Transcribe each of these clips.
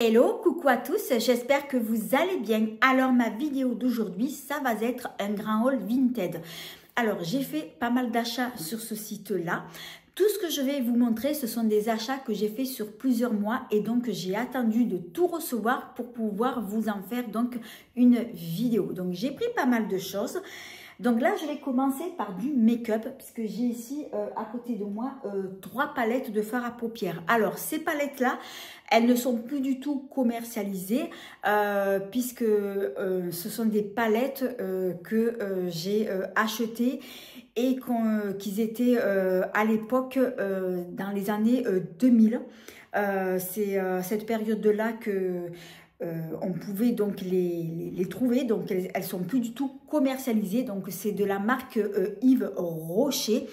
Hello, coucou à tous, j'espère que vous allez bien. Alors ma vidéo d'aujourd'hui, ça va être un grand haul Vinted. Alors j'ai fait pas mal d'achats sur ce site-là. Tout ce que je vais vous montrer, ce sont des achats que j'ai fait sur plusieurs mois et donc j'ai attendu de tout recevoir pour pouvoir vous en faire donc une vidéo. Donc j'ai pris pas mal de choses. Donc là, je vais commencer par du make-up puisque j'ai ici à côté de moi 3 palettes de fard à paupières. Alors, ces palettes-là, elles ne sont plus du tout commercialisées puisque ce sont des palettes que j'ai achetées et qu'ils étaient à l'époque dans les années 2000. C'est cette période-là que... on pouvait donc les trouver, donc elles sont plus du tout commercialisées, donc c'est de la marque Yves Rocher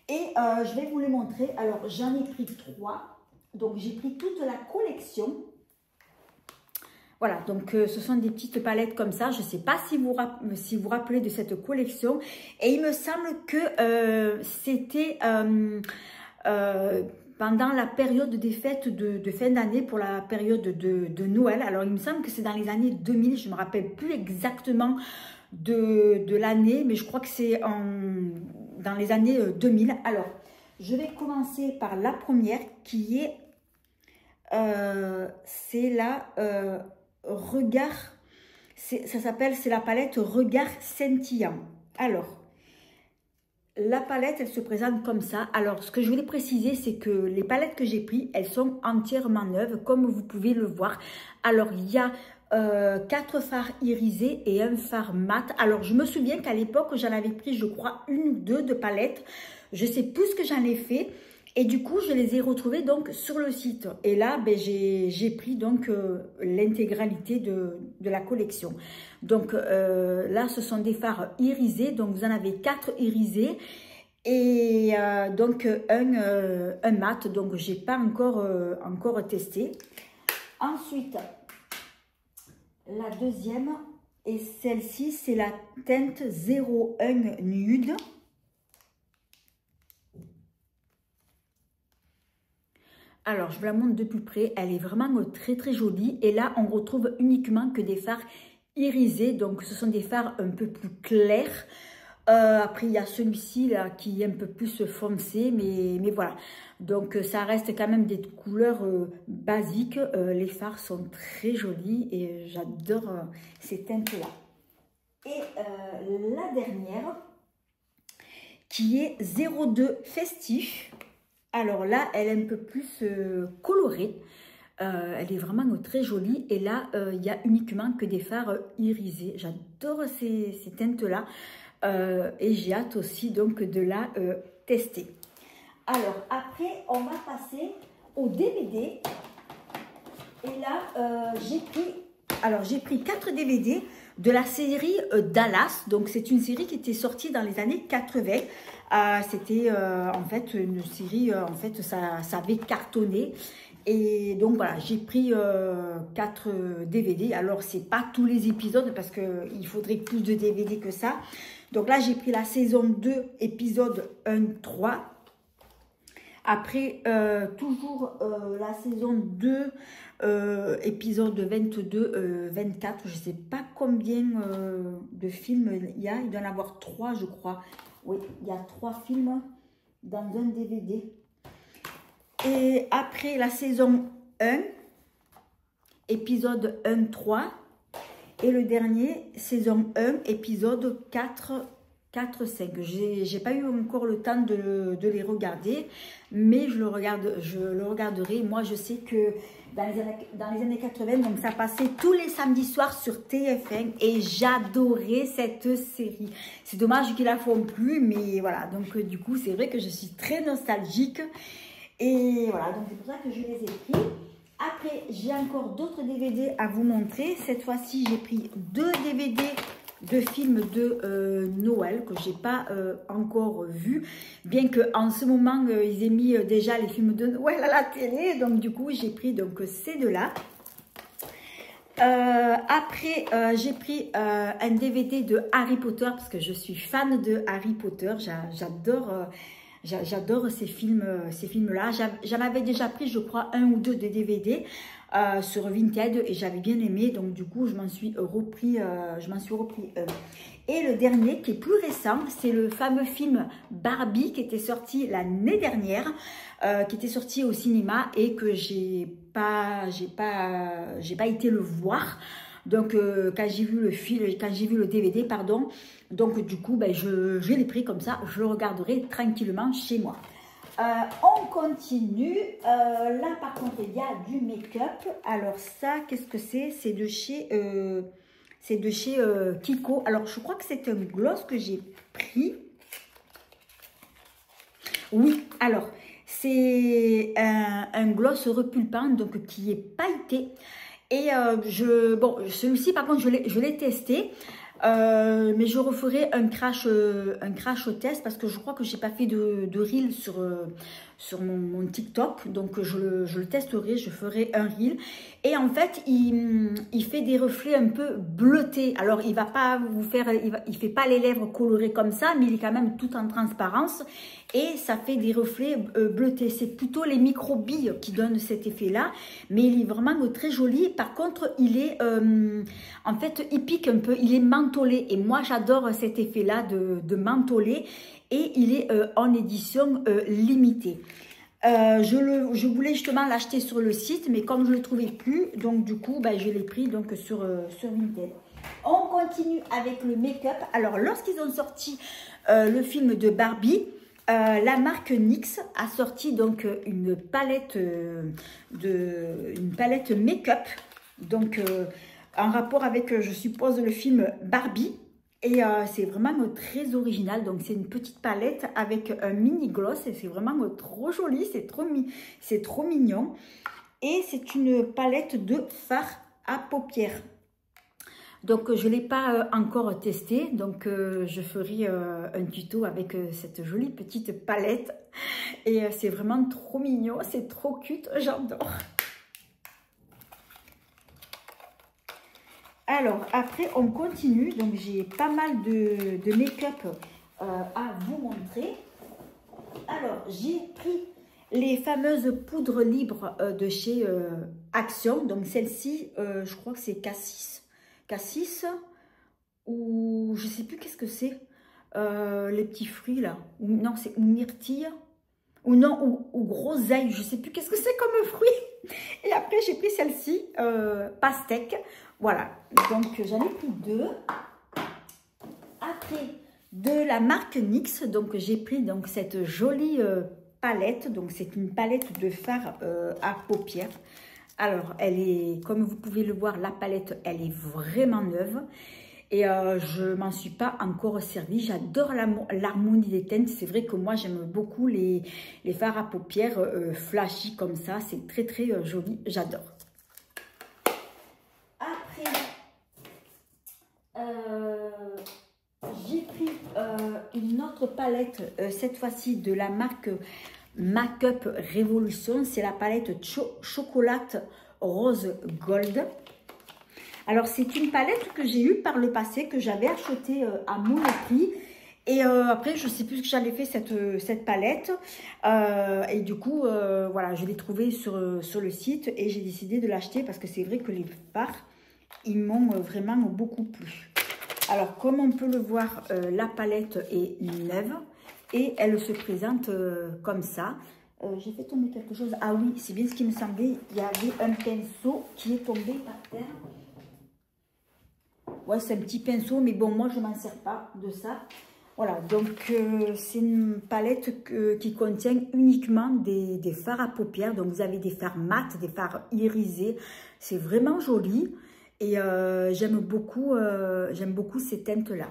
et je vais vous les montrer. Alors j'en ai pris 3, donc j'ai pris toute la collection. Voilà, donc ce sont des petites palettes comme ça. Je ne sais pas si vous vous rappelez de cette collection et il me semble que c'était pendant la période des fêtes de fin d'année pour la période de Noël. Alors, il me semble que c'est dans les années 2000. Je ne me rappelle plus exactement de l'année, mais je crois que c'est dans les années 2000. Alors, je vais commencer par la première qui est, c'est la Regard, ça s'appelle, c'est la palette Regard scintillant. Alors, la palette, elle se présente comme ça. Alors, ce que je voulais préciser, c'est que les palettes que j'ai prises, elles sont entièrement neuves, comme vous pouvez le voir. Alors, il y a 4 fards irisés et un fard mat. Alors, je me souviens qu'à l'époque, j'en avais pris, je crois, 1 ou 2 de palettes. Je sais plus ce que j'en ai fait. Et du coup, je les ai retrouvées donc sur le site. Et là, ben, j'ai pris donc l'intégralité de la collection. Donc là, ce sont des fards irisés. Donc, vous en avez 4 irisés. Et donc, un mat. Donc, je n'ai pas encore testé. Ensuite, la deuxième. Et celle-ci, c'est la teinte 01 Nude. Alors, je vous la montre de plus près. Elle est vraiment très très jolie. Et là, on retrouve uniquement que des fards irisés. Donc, ce sont des fards un peu plus clairs. Après, il y a celui-ci là qui est un peu plus foncé. Mais voilà. Donc, ça reste quand même des couleurs basiques. Les fards sont très jolis et j'adore ces teintes-là. Et la dernière qui est 02 Festif. Alors là, elle est un peu plus colorée. Elle est vraiment très jolie. Et là, il n'y a uniquement que des fards irisés. J'adore ces teintes-là. Et j'ai hâte aussi donc de la tester. Alors, après, on va passer au DVD. Et là, j'ai pris 4 DVD de la série Dallas. Donc, c'est une série qui était sortie dans les années 80. C'était en fait une série, en fait, ça avait cartonné. Et donc, voilà, j'ai pris 4 DVD. Alors, c'est pas tous les épisodes parce qu'il faudrait plus de DVD que ça. Donc là, j'ai pris la saison 2, épisode 1-3. Après, toujours la saison 2, épisode 22-24. Je ne sais pas combien de films il y a. Il doit y en avoir 3, je crois. Oui, il y a 3 films dans un DVD. Et après la saison 1, épisode 1-3. Et le dernier, saison 1, épisode 4-5. Je n'ai pas eu encore le temps de les regarder, mais je le regarderai. Moi, je sais que dans les années 80, donc ça passait tous les samedis soirs sur TF1 et j'adorais cette série. C'est dommage qu'ils la font plus, mais voilà. Donc, du coup, c'est vrai que je suis très nostalgique. Et voilà, donc c'est pour ça que je les ai pris. Après, j'ai encore d'autres DVD à vous montrer. Cette fois-ci, j'ai pris 2 DVD de films de Noël que je n'ai pas encore vus. Bien qu'en ce moment, ils aient mis déjà les films de Noël à la télé. Donc, du coup, j'ai pris donc, ces deux-là. Après, j'ai pris un DVD de Harry Potter parce que je suis fan de Harry Potter. J'adore ces films-là. J'en avais déjà pris, je crois, 1 ou 2 de DVD. sur Vinted et j'avais bien aimé. Donc du coup, je m'en suis repris un. Et le dernier qui est plus récent, c'est le fameux film Barbie qui était sorti l'année dernière, qui était sorti au cinéma et que j'ai pas été le voir. Donc quand j'ai vu le film, quand j'ai vu le DVD, pardon, donc du coup, ben, je l'ai pris comme ça, je le regarderai tranquillement chez moi. On continue. Là, par contre, il y a du make-up. Alors ça, qu'est-ce que c'est? C'est de chez Kiko. Alors, je crois que c'est un gloss que j'ai pris. Oui, alors, c'est un gloss repulpant, donc qui est pailleté. Et bon, celui-ci, par contre, je l'ai testé. Mais je referai un crash test parce que je crois que j'ai pas fait de reel sur mon TikTok, donc je le testerai, je ferai un reel. Et en fait, il fait des reflets un peu bleutés. Alors, il va pas vous faire, il fait pas les lèvres colorées comme ça, mais il est quand même tout en transparence et ça fait des reflets bleutés. C'est plutôt les micro-billes qui donnent cet effet-là, mais il est vraiment très joli. Par contre, il est, en fait, il pique un peu, il est mentholé et moi, j'adore cet effet-là de mentholé. Et il est en édition limitée. Je voulais justement l'acheter sur le site, mais comme je ne le trouvais plus, donc du coup, ben, je l'ai pris donc, sur Vinted. On continue avec le make-up. Alors, lorsqu'ils ont sorti le film de Barbie, la marque NYX a sorti donc une palette make-up, donc en rapport avec, je suppose, le film Barbie. Et c'est vraiment très original. Donc, c'est une petite palette avec un mini gloss. Et c'est vraiment trop joli. C'est trop mignon. Et c'est une palette de fard à paupières. Donc, je ne l'ai pas encore testé. Donc, je ferai un tuto avec cette jolie petite palette. Et c'est vraiment trop mignon. C'est trop cute. J'adore. Alors, après, on continue. Donc, j'ai pas mal de make-up à vous montrer. Alors, j'ai pris les fameuses poudres libres de chez Action. Donc, celle-ci, je crois que c'est Cassis. Cassis ou je sais plus qu'est-ce que c'est. Les petits fruits, là. Ou, non, c'est myrtille. Ou non, ou groseille. Je sais plus qu'est-ce que c'est comme fruit. Et après, j'ai pris celle-ci, pastèque. Voilà, donc j'en ai pris deux. Après, de la marque NYX, donc j'ai pris donc cette jolie palette. Donc c'est une palette de fard à paupières. Alors, elle est, comme vous pouvez le voir, la palette, elle est vraiment neuve. Et je m'en suis pas encore servie. J'adore l'harmonie des teintes. C'est vrai que moi, j'aime beaucoup les fards à paupières flashy comme ça. C'est très, très joli. J'adore. J'ai pris une autre palette, cette fois-ci de la marque Make-up Revolution. C'est la palette Chocolate Rose Gold. Alors, c'est une palette que j'ai eue par le passé, que j'avais achetée à mon prix. Et après, je ne sais plus ce que j'avais fait cette palette. Et du coup, voilà, je l'ai trouvée sur le site et j'ai décidé de l'acheter parce que c'est vrai que les fards, ils m'ont vraiment beaucoup plu. Alors, comme on peut le voir, la palette est neuve et elle se présente comme ça. J'ai fait tomber quelque chose. Ah oui, c'est bien ce qui me semblait. Il y avait un pinceau qui est tombé par terre. Ouais, c'est un petit pinceau, mais bon, moi, je ne m'en sers pas de ça. Voilà, donc c'est une palette qui contient uniquement des fards à paupières. Donc, vous avez des fards mat, des fards irisés. C'est vraiment joli. Et j'aime beaucoup ces teintes-là.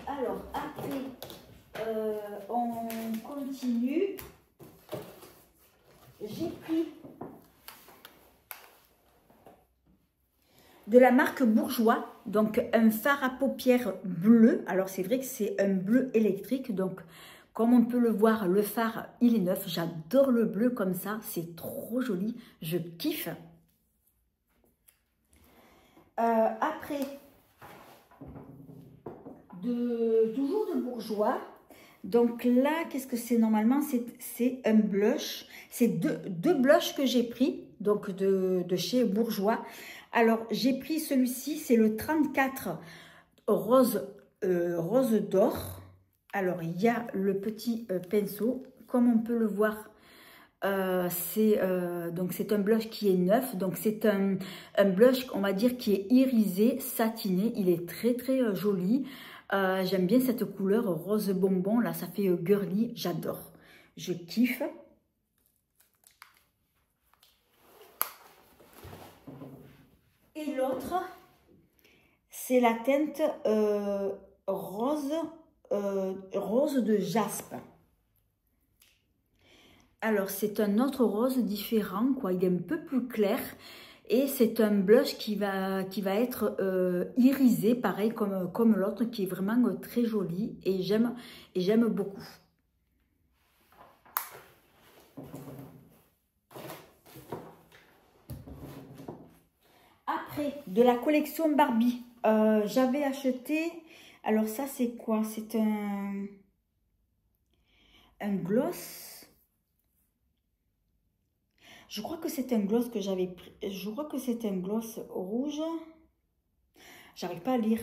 Alors, après, on continue. J'ai pris de la marque Bourjois, donc un fard à paupières bleu. Alors, c'est vrai que c'est un bleu électrique, donc comme on peut le voir, le fard, il est neuf. J'adore le bleu comme ça. C'est trop joli. Je kiffe. Après, toujours de Bourjois, Donc là, qu'est-ce que c'est normalement? C'est un blush. C'est deux blushs que j'ai pris, donc de chez Bourjois. Alors, j'ai pris celui-ci, c'est le 34 rose, rose d'or. Alors, il y a le petit pinceau, comme on peut le voir. Donc c'est un blush qui est neuf, donc c'est un blush, on va dire, qui est irisé, satiné. Il est très très joli. J'aime bien cette couleur rose bonbon, là ça fait girly, j'adore, je kiffe. Et l'autre, c'est la teinte rose, rose de jaspe. Alors, c'est un autre rose différent, quoi. Il est un peu plus clair. Et c'est un blush qui va être irisé, pareil comme l'autre, qui est vraiment très joli. Et j'aime beaucoup. Après, de la collection Barbie, j'avais acheté... Alors ça, c'est quoi? C'est un gloss... Je crois que c'est un gloss que j'avais pris. Je crois que c'est un gloss rouge. J'arrive pas à lire.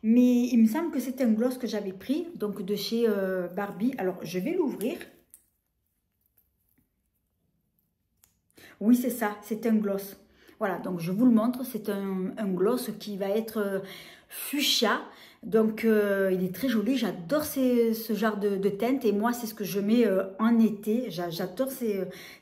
Mais il me semble que c'est un gloss que j'avais pris, donc de chez Barbie. Alors, je vais l'ouvrir. Oui, c'est ça, c'est un gloss. Voilà, donc je vous le montre. C'est un gloss qui va être fuchsia. Donc, il est très joli. J'adore ce genre de teinte. Et moi, c'est ce que je mets en été. J'adore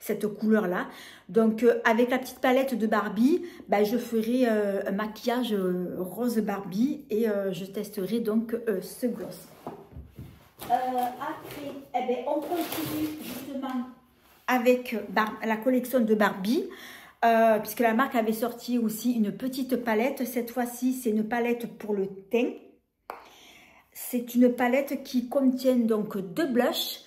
cette couleur-là. Donc, avec la petite palette de Barbie, bah, je ferai un maquillage rose Barbie. Et je testerai donc ce gloss. Après, eh ben, on continue justement avec la collection de Barbie. Puisque la marque avait sorti aussi une petite palette. Cette fois-ci, c'est une palette pour le teint. C'est une palette qui contient donc deux blushs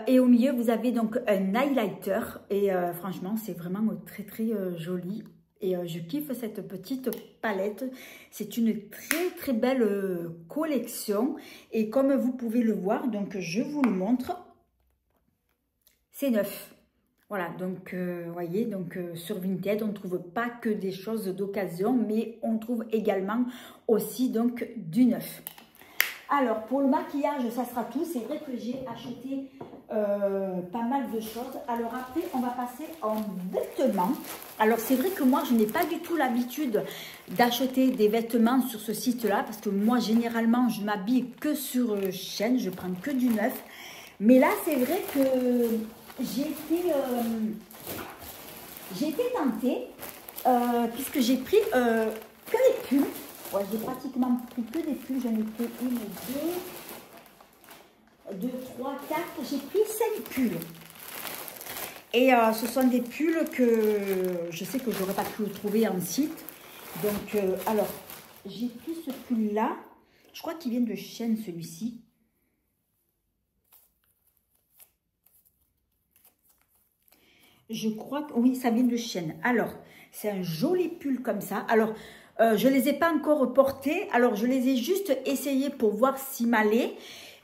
et au milieu vous avez donc un highlighter et franchement c'est vraiment très très joli et je kiffe cette petite palette. C'est une très très belle collection et comme vous pouvez le voir, donc je vous le montre, c'est neuf. Voilà, donc voyez, donc sur Vinted, on ne trouve pas que des choses d'occasion, mais on trouve également aussi donc du neuf. Alors, pour le maquillage, ça sera tout. C'est vrai que j'ai acheté pas mal de choses. Alors après, on va passer en vêtements. Alors, c'est vrai que moi, je n'ai pas du tout l'habitude d'acheter des vêtements sur ce site-là. Parce que moi, généralement, je m'habille que sur Shein. Je prends que du neuf. Mais là, c'est vrai que j'ai été tentée. Puisque j'ai pris que les pulls. Ouais, j'ai pratiquement pris que des pulls, j'en ai pris une, deux, trois, quatre, j'ai pris 5 pulls. Et ce sont des pulls que je sais que je n'aurais pas pu le trouver en site. Donc, alors, j'ai pris ce pull-là. Je crois qu'il vient de Shein, celui-ci. Je crois que oui, ça vient de Shein. Alors, c'est un joli pull comme ça. Alors, je ne les ai pas encore portés. Alors, je les ai juste essayés pour voir s'ils m'allaient.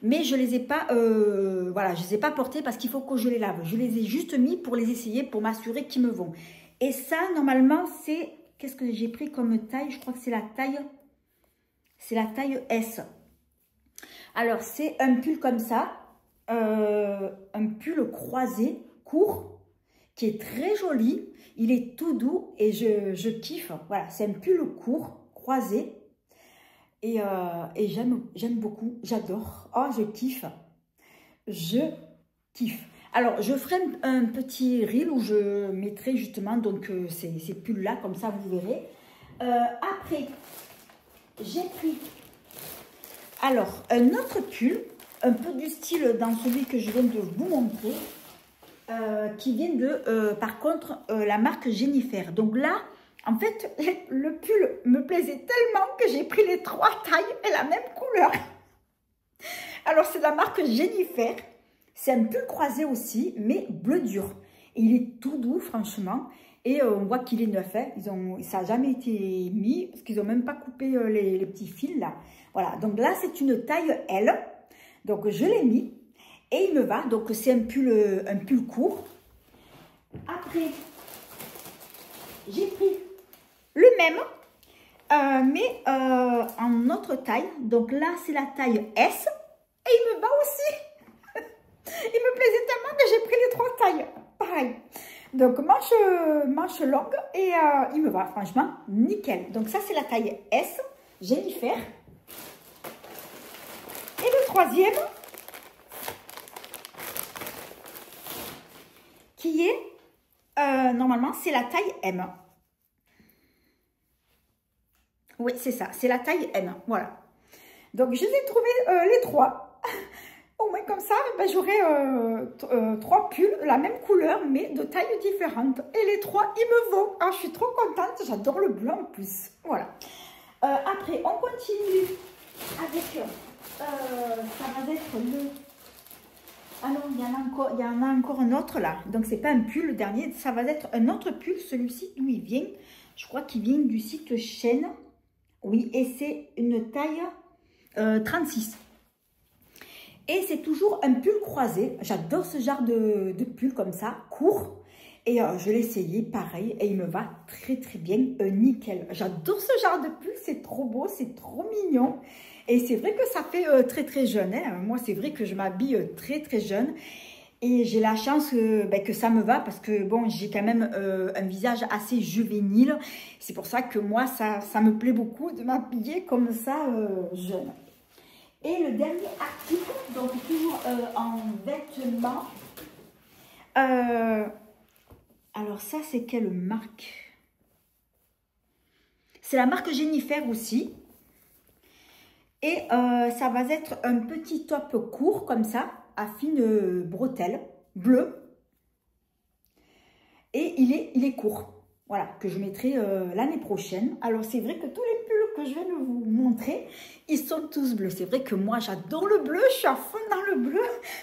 Mais je ne les ai pas, voilà, je les ai pas portés parce qu'il faut que je les lave. Je les ai juste mis pour les essayer, pour m'assurer qu'ils me vont. Et ça, normalement, c'est... Qu'est-ce que j'ai pris comme taille? Je crois que c'est la taille... C'est la taille S. Alors, c'est un pull comme ça. Un pull croisé, court, qui est très joli. Il est tout doux et je kiffe. Voilà, c'est un pull court, croisé. Et j'aime beaucoup, j'adore. Oh, je kiffe. Je kiffe. Alors, je ferai un petit reel où je mettrai justement donc ces pulls-là, comme ça vous verrez. Après, j'ai pris alors un autre pull, un peu du style dans celui que je viens de vous montrer. Qui vient de, par contre, la marque Jennifer. Donc là, en fait, le pull me plaisait tellement que j'ai pris les 3 tailles et la même couleur. Alors, c'est la marque Jennifer. C'est un pull croisé aussi, mais bleu dur. Et il est tout doux, franchement. Et on voit qu'il est neuf. Hein. Ça n'a jamais été mis, parce qu'ils n'ont même pas coupé les petits fils, là. Voilà, donc là, c'est une taille L. Donc, je l'ai mis et il me va. Donc, c'est un pull court. Après, j'ai pris le même, mais en autre taille. Donc là, c'est la taille S et il me va aussi. Il me plaisait tellement que j'ai pris les 3 tailles. Pareil. Donc, manche longue et il me va, franchement, nickel. Donc, ça, c'est la taille S, Jennifer. Et le troisième, qui est, normalement, c'est la taille M. Oui, c'est ça, c'est la taille M, voilà. Donc, je les ai trouvés les 3. Au moins comme ça, ben, j'aurai 3 pulls, la même couleur, mais de tailles différentes. Et les 3, ils me vont. Ah, je suis trop contente, j'adore le bleu en plus. Voilà. Après, on continue avec, ça va être le... Ah non, il y en a encore un autre là. Donc, c'est pas un pull, le dernier, ça va être un autre pull. Celui-ci, d'où il vient? Je crois qu'il vient du site Shein. Oui, et c'est une taille 36. Et c'est toujours un pull croisé. J'adore ce genre de pull comme ça, court. Et je l'ai essayé, pareil, et il me va très très bien, nickel. J'adore ce genre de pull, c'est trop beau, c'est trop mignon. Et c'est vrai que ça fait très très jeune. Hein. Moi, c'est vrai que je m'habille très très jeune. Et j'ai la chance que ça me va parce que bon, j'ai quand même un visage assez juvénile. C'est pour ça que moi, ça me plaît beaucoup de m'habiller comme ça jeune. Et le dernier article, donc toujours en vêtements. Alors ça, c'est quelle marque? C'est la marque Jennifer aussi. Et ça va être un petit top court comme ça, à fine bretelle, bleu. Et il est court. Voilà, que je mettrai l'année prochaine. Alors, c'est vrai que tous les pulls que je viens de vous montrer, ils sont tous bleus. C'est vrai que moi, j'adore le bleu, je suis à fond dans le bleu.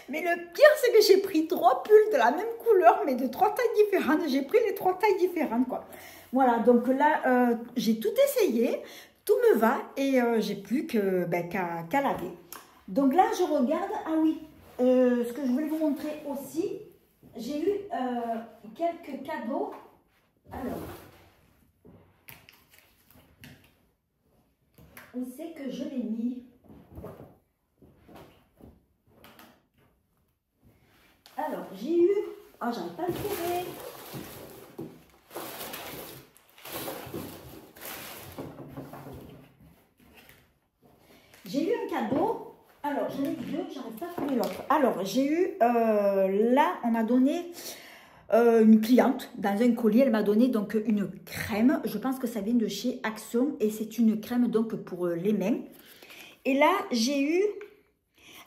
Mais le pire, c'est que j'ai pris 3 pulls de la même couleur, mais de 3 tailles différentes. J'ai pris les 3 tailles différentes, quoi. Voilà, donc là, j'ai tout essayé, tout me va et j'ai plus qu'à laver. Donc là, je regarde, ah oui, ce que je voulais vous montrer aussi, j'ai eu quelques cadeaux. Alors, où c'est que je l'ai mis? Alors, j'ai eu... Ah, j'arrive pas à le trouver. J'ai eu un cadeau. Alors, j'en ai eu 2, j'arrive pas à trouver l'autre. Alors, j'ai eu... là, on m'a donné... une cliente dans un colis, elle m'a donné donc une crème. Je pense que ça vient de chez Action et c'est une crème donc pour les mains. Et là, j'ai eu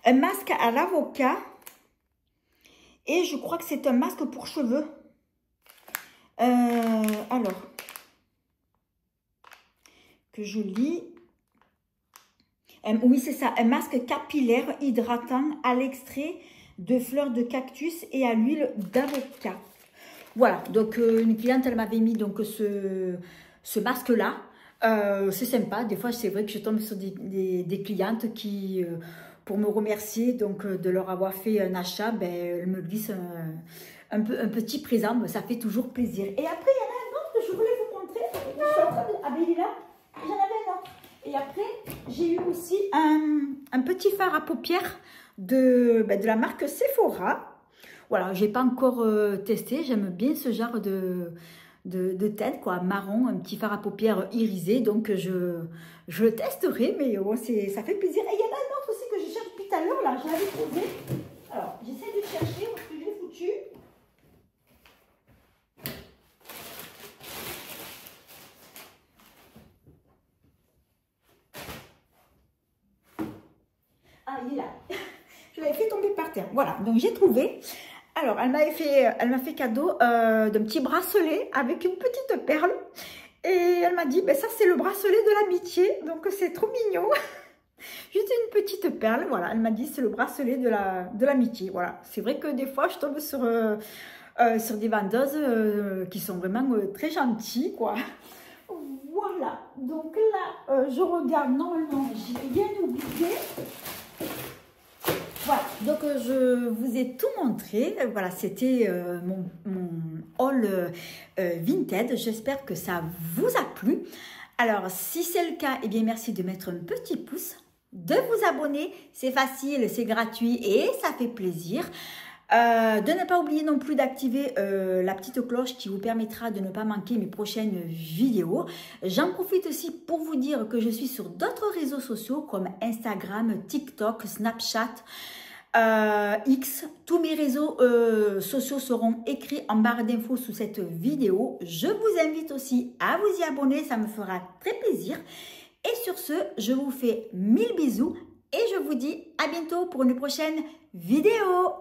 un masque à l'avocat et je crois que c'est un masque pour cheveux. Alors, que je lis. Oui, c'est ça, un masque capillaire hydratant à l'extrait de fleurs de cactus et à l'huile d'avocat. Voilà, donc une cliente, elle m'avait mis donc ce masque-là. C'est sympa, des fois c'est vrai que je tombe sur des clientes qui, pour me remercier donc de leur avoir fait un achat, ben, elles me glissent un petit présent, ça fait toujours plaisir. Et après, il y en a un autre que je voulais vous montrer. Je suis en train de... Ah ben il est là, j'en avais un autre. Et après, j'ai eu aussi un petit fard à paupières de la marque Sephora. Voilà, je n'ai pas encore testé. J'aime bien ce genre de teinte, quoi, marron, un petit fard à paupières irisé. Donc, je le testerai, mais bon, ça fait plaisir. Et il y en a un autre aussi que je cherche depuis tout à l'heure, là, je l'avais trouvé. Alors, j'essaie de chercher, où est-ce que je l'ai foutu? Ah, il est là. Je l'avais fait tomber par terre. Voilà, donc j'ai trouvé. Alors, elle m'a fait cadeau d'un petit bracelet avec une petite perle. Et elle m'a dit, ben ça c'est le bracelet de l'amitié. Donc c'est trop mignon. Juste une petite perle. Voilà, elle m'a dit c'est le bracelet de l'amitié. Voilà, c'est vrai que des fois je tombe sur des vendeuses qui sont vraiment très gentilles, quoi. Voilà, donc là, je regarde, normalement, j'ai rien oublié. Voilà, donc je vous ai tout montré. Voilà, c'était mon haul Vinted. J'espère que ça vous a plu. Alors, si c'est le cas, eh bien, merci de mettre un petit pouce, de vous abonner. C'est facile, c'est gratuit et ça fait plaisir. De ne pas oublier non plus d'activer la petite cloche qui vous permettra de ne pas manquer mes prochaines vidéos. J'en profite aussi pour vous dire que je suis sur d'autres réseaux sociaux comme Instagram, TikTok, Snapchat, X. Tous mes réseaux sociaux seront écrits en barre d'infos sous cette vidéo. Je vous invite aussi à vous y abonner, ça me fera très plaisir. Et sur ce, je vous fais 1000 bisous et je vous dis à bientôt pour une prochaine vidéo.